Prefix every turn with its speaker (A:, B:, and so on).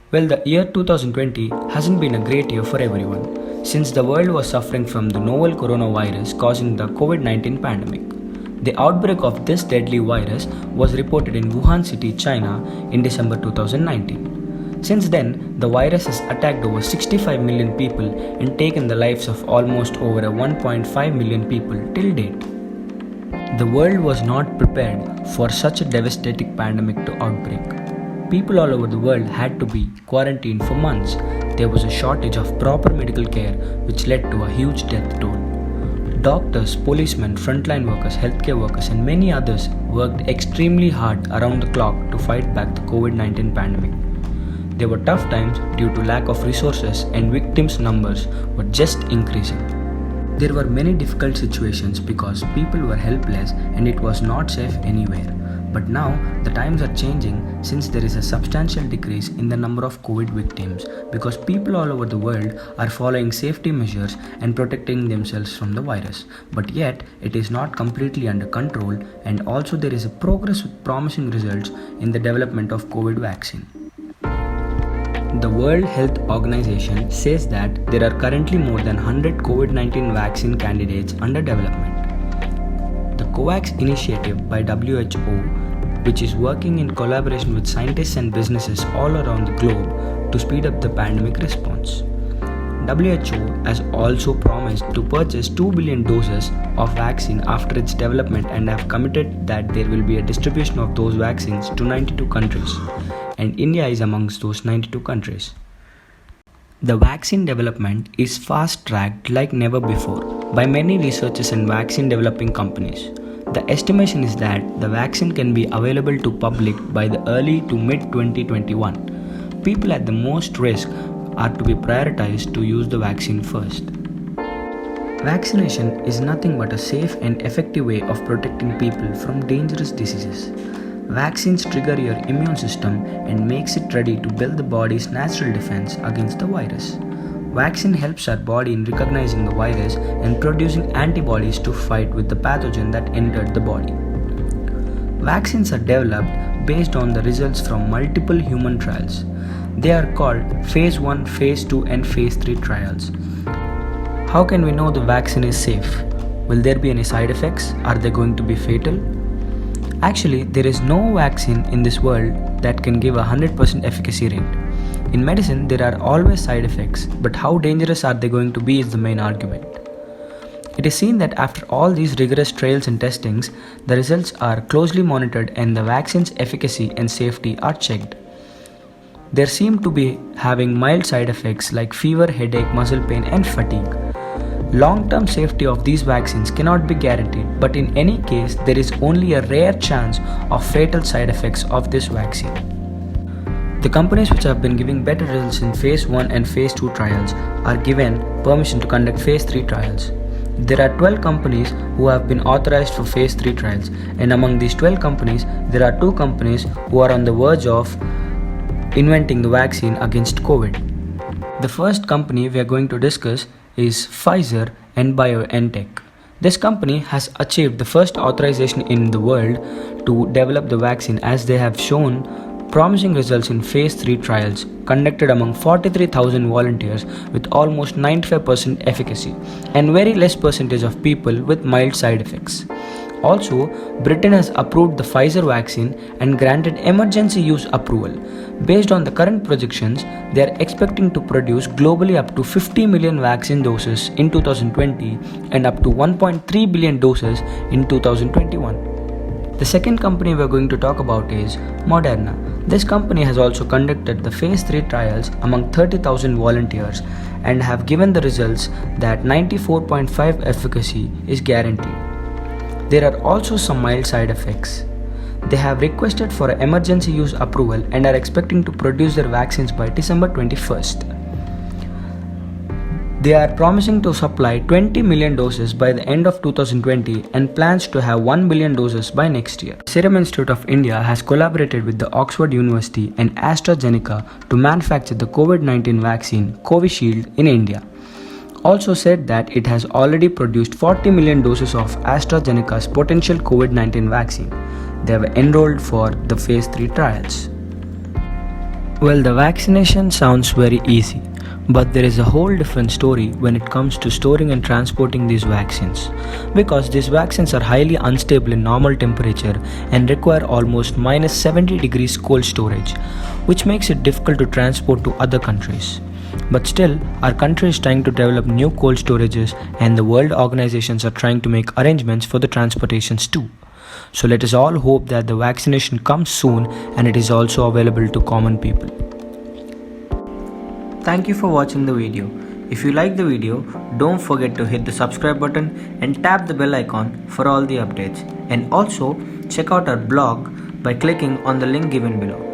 A: Well, the year 2020 hasn't been a great year for everyone, since the world was suffering from the novel coronavirus causing the COVID-19 pandemic. The outbreak of this deadly virus was reported in Wuhan City, China in December 2019. Since then, the virus has attacked over 65 million people and taken the lives of almost over 1.5 million people till date. The world was not prepared for such a devastating pandemic to outbreak. People all over the world had to be quarantined for months. There was a shortage of proper medical care, which led to a huge death toll. Doctors, policemen, frontline workers, healthcare workers, and many others worked extremely hard around the clock to fight back the COVID-19 pandemic. There were tough times due to lack of resources, and victims' numbers were just increasing. There were many difficult situations because people were helpless and it was not safe anywhere. But now, the times are changing since there is a substantial decrease in the number of COVID victims because people all over the world are following safety measures and protecting themselves from the virus. But yet, it is not completely under control, and also there is a progress with promising results in the development of COVID vaccine. The World Health Organization says that there are currently more than 100 COVID-19 vaccine candidates under development. The COVAX initiative by WHO, which is working in collaboration with scientists and businesses all around the globe to speed up the pandemic response. WHO has also promised to purchase 2 billion doses of vaccine after its development and have committed that there will be a distribution of those vaccines to 92 countries, and India is amongst those 92 countries. The vaccine development is fast-tracked like never before by many researchers and vaccine developing companies. The estimation is that the vaccine can be available to public by the early to mid 2021. People at the most risk are to be prioritized to use the vaccine first. Vaccination is nothing but a safe and effective way of protecting people from dangerous diseases. Vaccines trigger your immune system and makes it ready to build the body's natural defense against the virus. Vaccine helps our body in recognizing the virus and producing antibodies to fight with the pathogen that entered the body. Vaccines are developed based on the results from multiple human trials. They are called Phase 1, Phase 2 and Phase 3 trials. How can we know the vaccine is safe? Will there be any side effects? Are they going to be fatal? Actually, there is no vaccine in this world that can give a 100% efficacy rate. In medicine, there are always side effects, but how dangerous are they going to be is the main argument. It is seen that after all these rigorous trials and testings, the results are closely monitored and the vaccine's efficacy and safety are checked. There seem to be having mild side effects like fever, headache, muscle pain and fatigue. Long-term safety of these vaccines cannot be guaranteed, but in any case, there is only a rare chance of fatal side effects of this vaccine. The companies which have been giving better results in Phase 1 and Phase 2 trials are given permission to conduct Phase 3 trials. There are 12 companies who have been authorized for Phase 3 trials, and among these 12 companies, there are 2 companies who are on the verge of inventing the vaccine against COVID. The first company we are going to discuss is Pfizer and BioNTech. This company has achieved the first authorization in the world to develop the vaccine, as they have shown promising results in Phase 3 trials conducted among 43,000 volunteers with almost 95% efficacy and very less percentage of people with mild side effects. Also, Britain has approved the Pfizer vaccine and granted emergency use approval. Based on the current projections, they are expecting to produce globally up to 50 million vaccine doses in 2020 and up to 1.3 billion doses in 2021. The second company we are going to talk about is Moderna. This company has also conducted the Phase 3 trials among 30,000 volunteers and have given the results that 94.5% efficacy is guaranteed. There are also some mild side effects. They have requested for emergency use approval and are expecting to produce their vaccines by December 21st. They are promising to supply 20 million doses by the end of 2020 and plans to have 1 billion doses by next year. Serum Institute of India has collaborated with the Oxford University and AstraZeneca to manufacture the COVID-19 vaccine Covishield in India. Also said that it has already produced 40 million doses of AstraZeneca's potential COVID-19 vaccine. They have enrolled for the Phase 3 trials. Well, the vaccination sounds very easy, but there is a whole different story when it comes to storing and transporting these vaccines. Because these vaccines are highly unstable in normal temperature and require almost minus 70 degrees cold storage, which makes it difficult to transport to other countries. But still, our country is trying to develop new cold storages, and the world organizations are trying to make arrangements for the transportations too. So let us all hope that the vaccination comes soon and it is also available to common people. Thank you for watching the video. If you like the video, don't forget to hit the subscribe button and tap the bell icon for all the updates. And also check out our blog by clicking on the link given below.